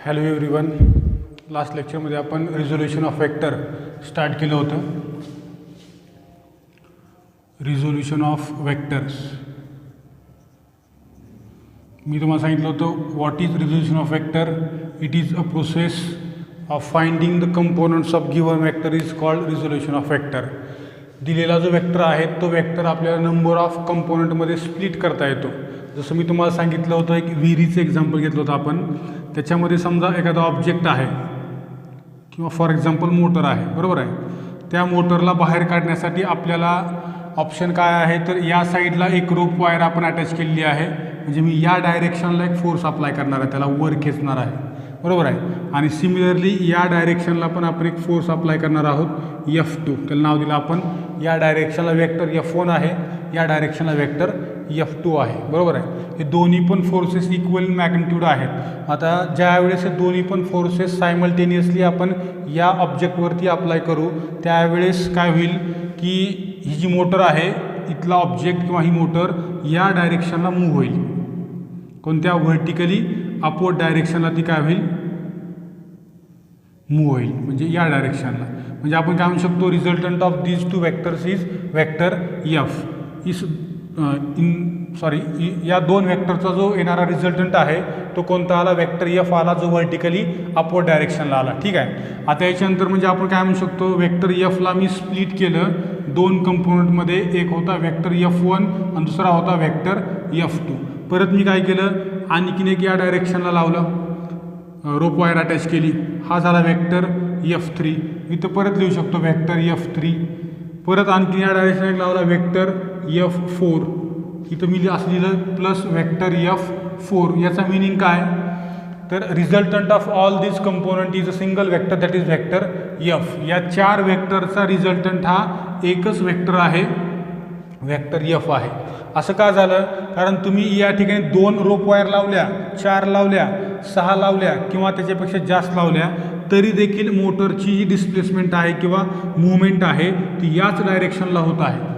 Hello everyone. Last लेक्चरमध्ये आपण resolution of vector start केलं होतं. रिझोल्युशन ऑफ वेक्टर्स मी तुम्हाला सांगितलं होतं what is resolution of vector. It is a process of finding the components of given vector is called resolution of vector. दिलेला जो vector आहे तो वेक्टर आपल्याला नंबर ऑफ कंपोनंटमध्ये स्प्लिट करता येतो. जसं मी तुम्हाला सांगितलं होतं, एक विहिरीचं एक्झाम्पल घेतलं होतं आपण. त्याच्यामध्ये समजा एखादा ऑब्जेक्ट आहे किंवा फॉर एक्झाम्पल मोटर आहे, बरोबर आहे. त्या मोटरला बाहेर काढण्यासाठी आपल्याला ऑप्शन काय आहे, तर या साईडला एक रोप वायर आपण अटॅच केलेली आहे. म्हणजे मी या डायरेक्शनला एक फोर्स अप्लाय करणार आहे, त्याला वर खेचणार आहे, बरोबर आहे. आणि सिमिलरली या डायरेक्शनला पण आपण एक फोर्स अप्लाय करणार आहोत F2. त्याला नाव दिलं आपण. या डायरेक्शनला वेक्टर F1 आहे, या डायरेक्शनला वेक्टर F2 आहे, बरोबर आहे. हे दोन्ही पण फोर्सेस इक्वल मॅग्निट्यूड आहेत. आता ज्यावेळेस हे दोन्ही पण फोर्सेस सायमल्टेनियसली आपण या ऑब्जेक्टवरती अप्लाय करू, त्यावेळेस काय होईल की ही जी मोटर आहे, इथला ऑब्जेक्ट किंवा ही मोटर या डायरेक्शनला मूव्ह होईल. कोणत्या व्हर्टिकली अपवर्ड डायरेक्शनला ती काय होईल, मूव्ह होईल, म्हणजे या डायरेक्शनला. म्हणजे आपण काय म्हणू शकतो, resultant of these two vectors is vector F is या दोन वेक्टरचा जो येणारा रिझल्टंट आहे तो कोणता आला, वेक्टर F आला, जो व्हर्टिकली अपवर्ड डायरेक्शनला आला. ठीक आहे. आता याच्यानंतर म्हणजे आपण काय म्हणू शकतो, वेक्टर Fला मी स्प्लिट केलं दोन कंपोनंटमध्ये. एक होता वेक्टर F1 आणि दुसरा होता वेक्टर F2. परत मी काय केलं, आणखीन एक या डायरेक्शनला लावलं, रोप वायर अटॅच केली. हा झाला वेक्टर F3. इथं परत लिहू शकतो वेक्टर F3. परत आणखीन या डायरेक्शनला लावला वेक्टर F4. इथं मी असं लिहिलं प्लस वेक्टर F4. याचा मिनिंग काय, तर resultant of all this component is a single vector, that is vector F. या चार वेक्टरचा रिझल्टंट हा एकच वेक्टर आहे, वेक्टर F आहे. असं का झालं, कारण तुम्ही या ठिकाणी दोन रोप वायर लावल्या, चार लावल्या, 6 लावल्या किंवा त्याच्यापेक्षा जास्त लावल्या, तरी देखील मोटरची जी डिस्प्लेसमेंट आहे किंवा मुवमेंट आहे ती याच डायरेक्शनला होत आहे.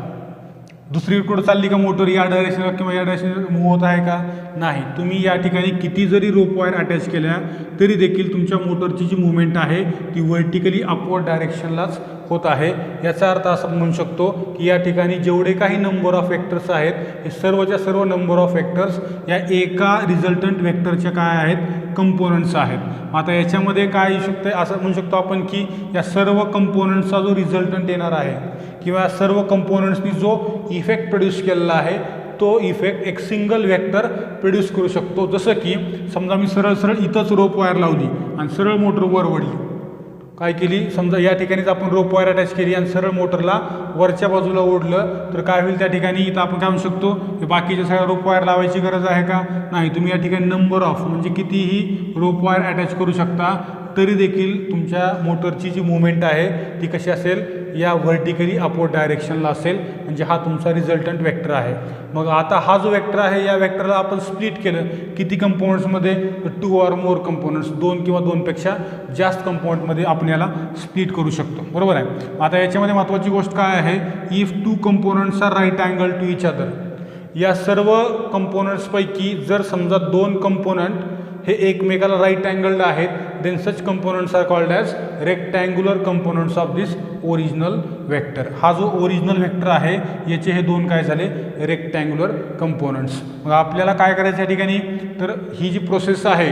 दुसरीकडे चालली का मोटर, या डायरेक्शनला किंवा या डायरेक्शनला मूव्ह होत आहे का, नाही. तुम्ही या ठिकाणी किती जरी रोप वायर अटॅच केल्या तरी देखील तुमच्या मोटरची जी मुवमेंट आहे ती व्हर्टिकली अपवर्ड डायरेक्शनलाच होत आहे. याचा अर्थ असं म्हणू शकतो की या ठिकाणी जेवढे काही नंबर ऑफ वेक्टर्स आहेत, हे सर्वच्या सर्व नंबर ऑफ वेक्टर्स या एका रिझल्टंट वेक्टरच्या काय आहेत, कंपोनंट्स आहेत. आता याच्यामध्ये काय येऊ शकतं, असं म्हणू शकतो आपण की या सर्व कंपोनंट्सचा जो रिझल्टंट येणार आहे किंवा सर्व कंपोनंट्सनी जो इफेक्ट प्रोड्यूस केलेला आहे तो इफेक्ट एक सिंगल वेक्टर प्रोड्यूस करू शकतो. जसं की समजा मी सरळ सरळ इथंच रोप वायर लावली आणि सरळ मोटर वर वळली. काय केली, समजा या ठिकाणीच आपण रोप वायर अटॅच केली आणि सरळ मोटरला वरच्या बाजूला ओढलं, तर काय होईल त्या ठिकाणी, इथं आपण काय म्हणू शकतो की बाकीच्या सगळ्या रोप वायर लावायची गरज आहे का, नाही. तुम्ही या ठिकाणी नंबर ऑफ म्हणजे कितीही रोप वायर अटॅच करू शकता, तरी देखील तुमच्या मोटरची जी मुवमेंट आहे ती कशी असेल, या व्हर्टिकली अपवर्ड डायरेक्शनला असेल. म्हणजे हा तुमचा रिझल्टंट वेक्टर आहे. मग आता हा जो वेक्टर आहे, या वेक्टरला आपण स्प्लिट केलं किती कंपोनंट्समध्ये, 2 or more कंपोनंट्स, 2 किंवा 2पेक्षा जास्त कंपोनंटमध्ये आपण याला स्प्लिट करू शकतो, बरोबर आहे. आता याच्यामध्ये महत्त्वाची गोष्ट काय आहे, if 2 components are right angle to each other. या सर्व कंपोनंट्सपैकी जर समजा 2 कंपोनंट हे एकमेकाला राईट अँगल्ड आहेत, then such components are called as rectangular components of this original vector. हा जो ओरिजिनल वेक्टर आहे याचे हे दोन काय झाले, रेक्टँग्युलर कंपोनंट्स. मग आपल्याला काय करायचं या ठिकाणी, तर ही जी प्रोसेस आहे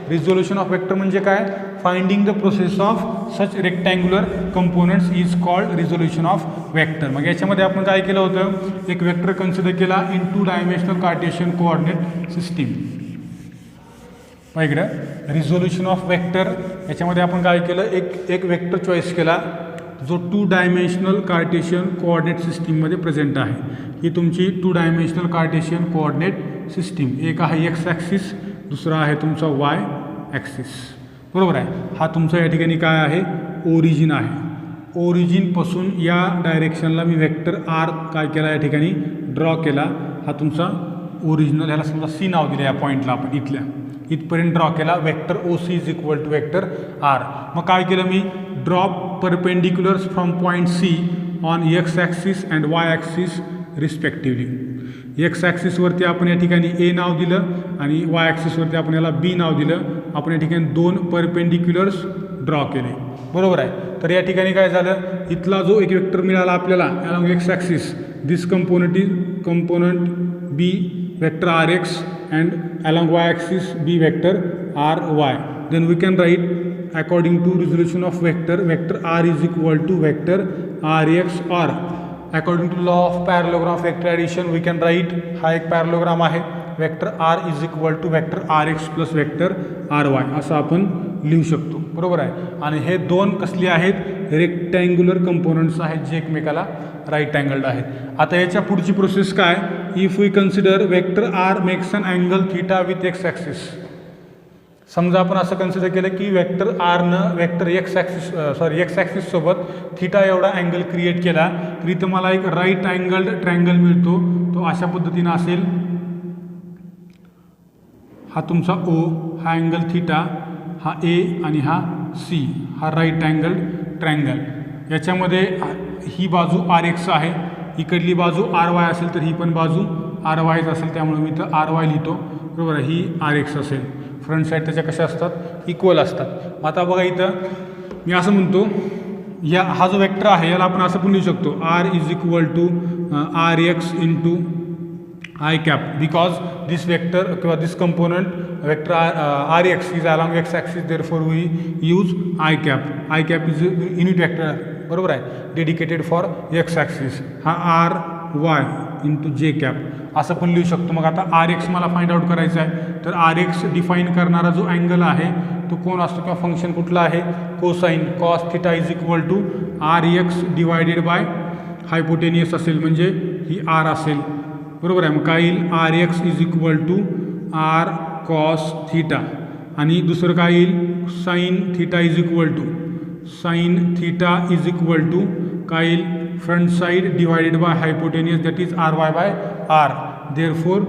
रिझोल्युशन ऑफ वेक्टर म्हणजे काय, finding the process of such rectangular components is called resolution of vector. मग याच्यामध्ये आपण काय केलं होतं, एक वेक्टर कन्सिडर केला in 2 dimensional Cartesian coordinate system. इकडं रिझोल्युशन ऑफ वेक्टर याच्यामध्ये आपण काय केलं, एक वेक्टर चॉईस केला जो 2 डायमेन्शनल कार्टेशियन कोऑर्डिनेट सिस्टीममध्ये प्रेझेंट आहे. ही तुमची 2 डायमेन्शनल कार्टेशियन कोऑर्डिनेट सिस्टीम. एक आहे एक्स ॲक्सिस, दुसरा आहे तुमचा वाय ॲक्सिस, बरोबर आहे. हा तुमचा या ठिकाणी काय आहे, ओरिजिन आहे. ओरिजिनपासून या डायरेक्शनला मी वेक्टर आर काय केला, या ठिकाणी ड्रॉ केला. हा तुमचा ओरिजिनल, ह्याला समजा सी नाव दिलं, या पॉईंटला आपण इथल्या इथपर्यंत ड्रॉ केला. Vector OC is equal to vector R. मग काय केलं मी, drop perpendiculars from point C on X axis and Y axis respectively. X ॲक्सिसवरती आपण या ठिकाणी ए नाव दिलं आणि वाय ॲक्सिसवरती आपण याला बी नाव दिलं. आपण या ठिकाणी 2 परपेंडिक्युलर्स ड्रॉ केले, बरोबर आहे. तर या ठिकाणी काय झालं, इथला जो एक वेक्टर मिळाला आपल्याला along X axis, this component be vector R X and along Y axis be vector R Y. Then we can write according to resolution of vector R is equal to vector R X or according to law of parallelogram vector addition we can write, हा एक parallelogram आहे, vector R is equal to vector R X plus vector R Y असं आपण लिहू शकतो, बरोबर आहे. आणि हे 2 कसले आहेत, रेक्टँग्युलर कंपोनंट्स आहेत जे एकमेकाला राईट अँगल्ड आहेत. आता याच्या पुढची प्रोसेस काय, if we consider vector R makes an angle theta with X axis. समजा आपण असं कन्सिडर केलं की वेक्टर आरनं वेक्टर एक्स ॲक्सिस सोबत थीटा एवढा अँगल क्रिएट केला, तर इथं मला एक राईट अँगल्ड ट्रँगल मिळतो. तो अशा पद्धतीनं असेल, हा तुमचा ओ, हा अँगल थीटा, हा ए आणि हा सी, हा राईट अँगल ट्रँगल. याच्यामध्ये ही बाजू आर एक्स आहे, इकडली बाजू आर वाय असेल तर ही पण बाजू आर वायच असेल, त्यामुळे मी इथं आर वाय लिहितो, बरोबर आहे. ही आर एक्स असेल, फ्रंट साईड त्याच्या कशा असतात, इक्वल असतात. मग आता बघा इथं मी असं म्हणतो, हा जो वेक्टर आहे याला आपण असं पण लिहू शकतो, R is equal to R X into I cap, because this vector किंवा this component vector R X is along X axis, therefore we use I cap. I cap is unit vector, बरोबर आहे, dedicated for X axis. हा R Y into J cap असं पण लिहू शकतो. मग आता आर एक्स मला फाइंड आउट करायचं आहे, तर आर एक्स डिफाईन करणारा जो अँगल आहे तो कोण असतो किंवा फंक्शन कुठला आहे, cosine. Cos theta is equal to R X divided by hypotenuse असेल, म्हणजे ही आर असेल, बरोबर आहे. मग काय येईल, R X is equal to R cos theta, आणि दुसरं काय येईल, sine theta is equal to काय येईल, front side divided by hypotenuse, that is R Y by R. Therefore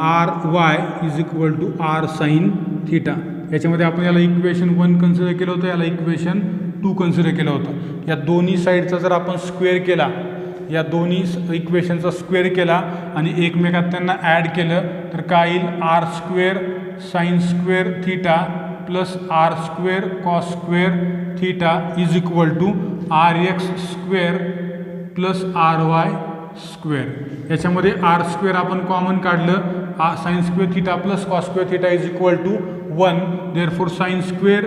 R Y is equal to R sine theta. याच्यामध्ये आपण याला equation 1 consider केलं होतं, याला इक्वेशन 2 कन्सिडर केलं होतं. या दोन्ही साईडचा जर आपण स्क्वेअर केला, या दोन्ही इक्वेशनचा स्क्वेअर केला आणि एकमेकात त्यांना ॲड केलं, तर काय येईल, R square sine square theta plus R square cos square theta is equal to R X square plus R Y square. याच्यामध्ये आर स्क्वेअर आपण कॉमन काढलं, sine square theta plus cos square theta is equal to 1. Therefore sine square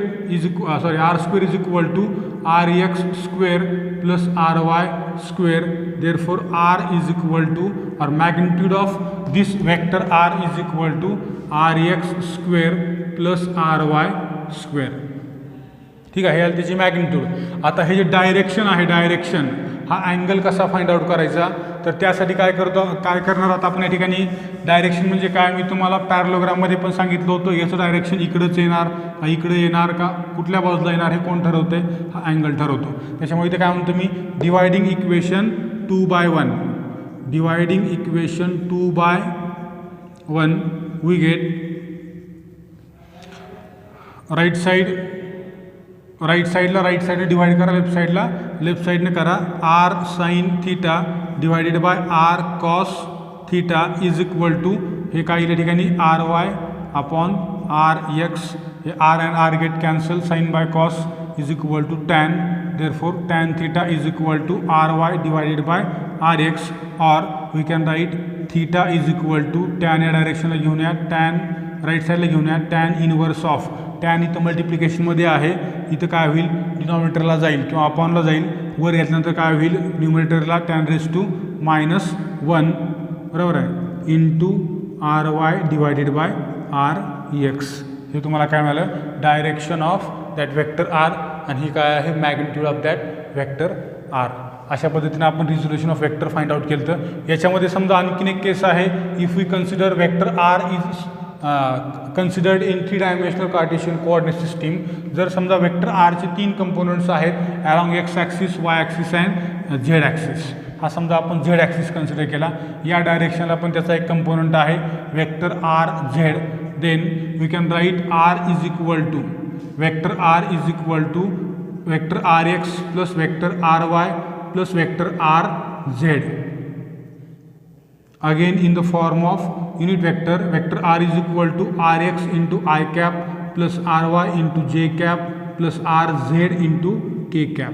R square is equal to R X square plus R Y square. Therefore R is equal to और magnitude of this vector R is equal to R X square plus R Y square. ठीक आहे, हे त्याची magnitude. आता हे जे direction आहे, direction हा अँगल कसा फाइंड आउट करायचा, तर त्यासाठी काय करणार आता आपण या ठिकाणी. डायरेक्शन म्हणजे काय, मी तुम्हाला पॅरलोग्राममध्ये पण सांगितलं होतं, याचं डायरेक्शन इकडंच येणार का इकडे येणार का कुठल्या बाजूला येणार हे कोण ठरवते, हा अँगल ठरवतो. त्याच्यामुळे इथे काय म्हणतो मी, dividing equation 2/1 we get right साईडला राईट साईडने डिवाइड करा, लेफ्ट साईडने करा, R sine theta divided by R cos theta is equal to, हे काय या ठिकाणी R Y upon R X, हे R and R get cancel, sine by cos is equal to tan. Therefore tan theta is equal to R Y divided by R X, और we can write theta is equal to tan या डायरेक्शनला घेऊन या, tan right साईडला घेऊन या, tan inverse of tan इथं मल्टिप्लिकेशनमध्ये आहे, इथं काय होईल, डिनॉमिनेटरला जाईल किंवा अपॉनला जाईल, वर घेतल्यानंतर काय होईल, न्यूमरेटरला टॅन रेज टू -1, बरोबर आहे, into R Y divided by R X. हे तुम्हाला काय मिळालं, direction of that vector R, आणि ही काय आहे, magnitude of that vector R. अशा पद्धतीने आपण resolution of vector find out केलं. तर याच्यामध्ये समजा आणखीन एक केस आहे, if we consider vector R is considered in 3 dimensional Cartesian coordinate system. जर समजा वेक्टर आरचे 3 कंपोनंट्स आहेत, along X axis, Y axis and Z axis. हा समजा आपण झेड ॲक्सिस कन्सिडर केला, या डायरेक्शनला पण त्याचा एक कंपोनंट आहे vector R Z. Then we can write R is equal to vector R is equal to vector R X plus vector R Y plus vector R Z. again in the form of unit vector, vector r is equal to rx into I cap plus ry into j cap plus rz into k cap,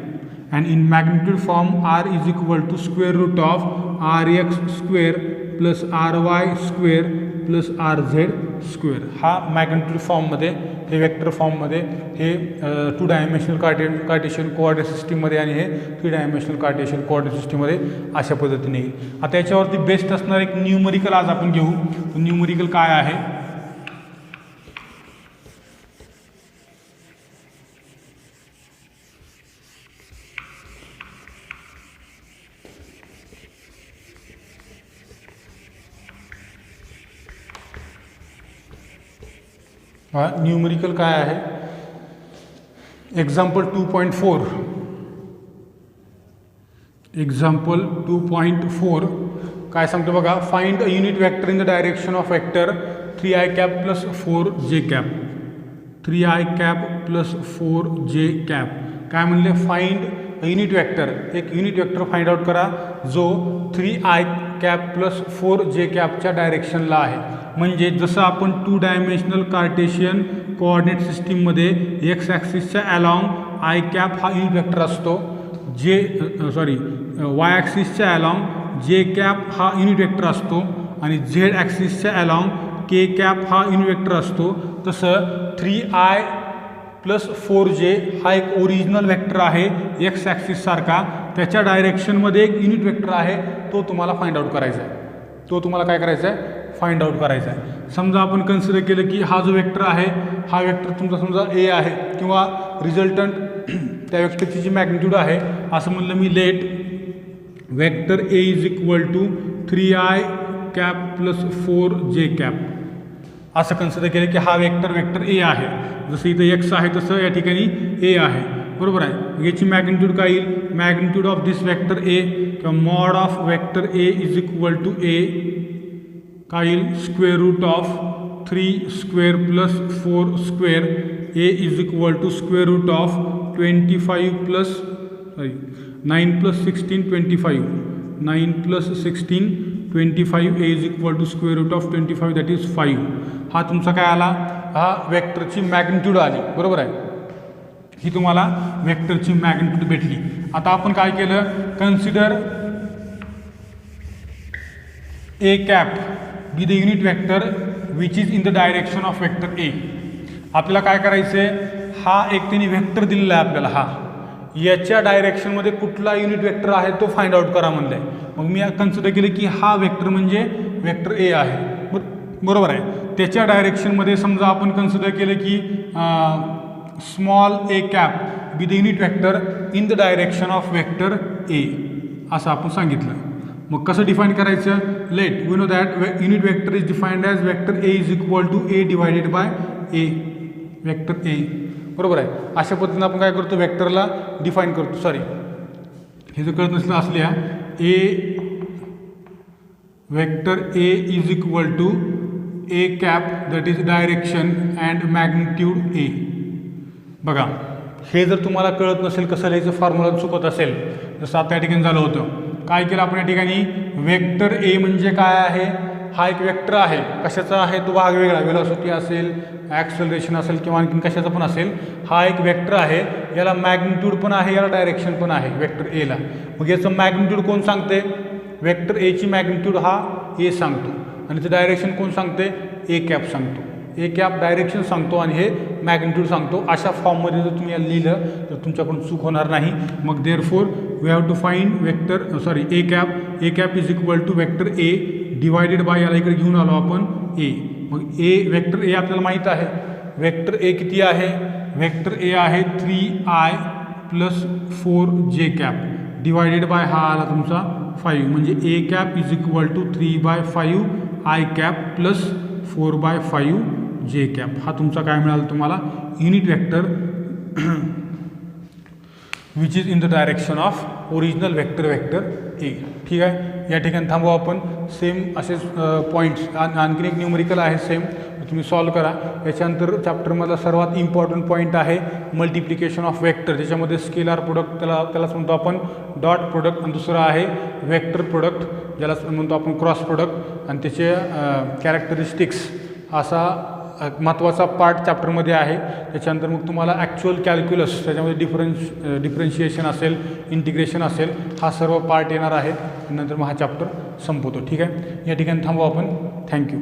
and in magnitude form r is equal to square root of rx square plus ry square plus rz square. हा magnitude फॉर्ममध्ये, हे vector फॉर्ममध्ये, हे 2 dimensional Cartesian coordinate सिस्टीममध्ये आणि हे 3 dimensional Cartesian coordinate सिस्टीममध्ये अशा पद्धतीने येईल. आता याच्यावरती बेस्ड असणार एक न्यूमरिकल आज आपण घेऊ. न्यूमरिकल काय आहे? न्यूमरिकल काय आहे? एक्झाम्पल 2.4. एक्झाम्पल 2.4 काय सांगतो बघा. Find a unit vector in the direction of vector 3i cap plus 4j cap. 3i cap plus 4j cap. काय म्हणले? Find a unit vector. एक युनिट वेक्टर फाइंड आउट करा जो 3i cap plus 4j captcha डायरेक्शनला आहे. म्हणजे जसं आपण 2 dimensional Cartesian coordinate सिस्टीममध्ये एक्स ॲक्सिसच्या अलॉंग आय कॅप हा युनिट वेक्टर असतो, वाय ॲक्सिसच्या अलॉंग जे कॅप हा युनिट वेक्टर असतो आणि झेड ॲक्सिसच्या अलॉंग के कॅप हा युनिट वेक्टर असतो. तसं 3i प्लस 4j हा एक ओरिजिनल वेक्टर आहे एक्स ॲक्सिस सारखा. त्याच्या डायरेक्शनमध्ये एक युनिट वेक्टर आहे, तो तुम्हाला फाइंड आउट करायचा आहे. तो तुम्हाला काय करायचा आहे? फाइंड आउट करायचा आहे. समजा आपण कन्सिडर केलं की हा जो वेक्टर आहे, हा वेक्टर तुमचा समजा ए आहे किंवा रिझल्टंट त्या वेक्टरची जी मॅग्निट्यूड आहे, असं म्हणलं मी, let vector A is equal to 3i cap plus 4j cap. असं कन्सिडर केलं की हा वेक्टर ए आहे. जसं इथं एक्स आहे तसं या ठिकाणी ए आहे, बरोबर आहे. याची मॅग्निट्यूड काय येईल? Magnitude of this vector A किंवा mod of vector A is equal to A काय येईल? Square root of 3 square plus 4 square. A is equal to square root of 25 plus 9 plus 16 25. 9 plus 16 25. A is equal to square root of 25 that is 5. हा तुमचा काय आला? हा वेक्टरची magnitude आली, बरोबर आहे. ही तुम्हाला वेक्टरची मॅग्निट्यूड भेटली. आता आपण काय केलं? Consider A cap be the unit vector which is in the direction of vector ए. आपल्याला काय करायचं आहे? हा एक त्यांनी वेक्टर दिलेला आहे आपल्याला. हा याच्या डायरेक्शनमध्ये कुठला युनिट वेक्टर आहे तो फाइंड आउट करा म्हणलं आहे. मग मी कन्सिडर केलं की हा वेक्टर म्हणजे वेक्टर ए आहे, बरोबर आहे. त्याच्या डायरेक्शनमध्ये समजा आपण कन्सिडर केलं की small A cap be the unit vector in the direction of vector A असं आपण सांगितलं. मग कसं डिफाईन करायचं? Let we know that unit vector is defined as vector A is equal to A divided by A. Vector A, बरोबर आहे. अशा पद्धतीनं आपण काय करतो? वेक्टरला डिफाईन करतो. सॉरी, हे जर कळत नसलं असल्या, A vector A is equal to A cap that is direction and magnitude A. बघा, हे जर तुम्हाला कळत नसेल, कसं लिहायचं फॉर्म्युला चुकत असेल, जसं आता या ठिकाणी झालं होतं. काय केलं आपण या ठिकाणी? वेक्टर ए म्हणजे काय आहे? हा एक वेक्टर आहे. कशाचा आहे? तो भाग वेगळा, वेलॉसिटी असेल, ॲक्सेलरेशन असेल किंवा आणखीन कशाचा पण असेल. हा एक वेक्टर आहे, याला मॅग्निट्यूड पण आहे, याला डायरेक्शन पण आहे वेक्टर एला. मग याचं मॅग्निट्यूड कोण सांगते? वेक्टर एची मॅग्निट्यूड हा ए सांगतो आणि ते डायरेक्शन कोण सांगते? ए कॅप सांगतो. ए कॅप डायरेक्शन सांगतो आणि हे मॅग्निट्यूड सांगतो. अशा फॉर्ममध्ये जर तुम्ही लिहिलं तर तुमच्याकडून चूक होणार नाही. मग therefore we have to find vector A cap is equal to vector A divided by, याला इकडे घेऊन आलो आपण, ए. मग ए वेक्टर ए आपल्याला माहीत आहे. वेक्टर ए किती आहे? वेक्टर ए आहे 3i plus 4j cap divided by हा आला तुमचा 5. म्हणजे A cap is equal to 3/5 I cap plus 4/5 J cap. हा तुमचा काय मिळाला तुम्हाला? Unit vector which is in the direction of original vector A. ठीक आहे, या ठिकाणी थांबू आपण. सेम असेच पॉईंट्स आणखीन एक न्यूमरिकल आहे सेम, तुम्ही सॉल्व करा. याच्यानंतर चॅप्टरमधला सर्वात इम्पॉर्टंट पॉईंट आहे मल्टिप्लिकेशन ऑफ वेक्टर. त्याच्यामध्ये स्केलार प्रोडक्ट त्यालाच म्हणतो आपण डॉट प्रोडक्ट, आणि दुसरं आहे वेक्टर प्रोडक्ट. ज्याला म्हणतो आपण क्रॉस प्रोडक्ट आणि त्याचे कॅरेक्टरिस्टिक्स असा महत्त्वाचा पार्ट चॅप्टरमध्ये आहे. त्याच्यानंतर मग तुम्हाला ॲक्च्युअल कॅल्क्युलस त्याच्यामध्ये डिफरन्शिएशन असेल, इंटिग्रेशन असेल, हा सर्व पार्ट येणार आहे. नंतर मग हा चॅप्टर संपवतो. ठीक आहे, या ठिकाणी थांबू आपण. थँक्यू.